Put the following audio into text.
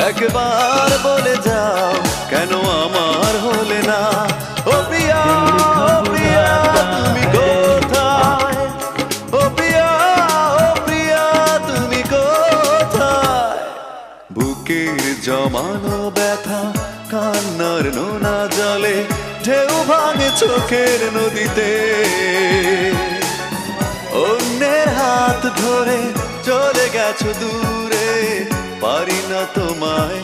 একবার বলে যাও কেন আমার হলে না। ও প্রিয়া, ও প্রিয়া তুমি কোথায়? ও প্রিয়া, ও প্রিয়া তুমি কোথায়? বুকের জমানো ব্যথা কান্নার নোনা জলে ঢেউ ভাঙে চোখের নদীতে। অন্যের হাত ধরে চলে গেছো দূরে, পারি না তোমায়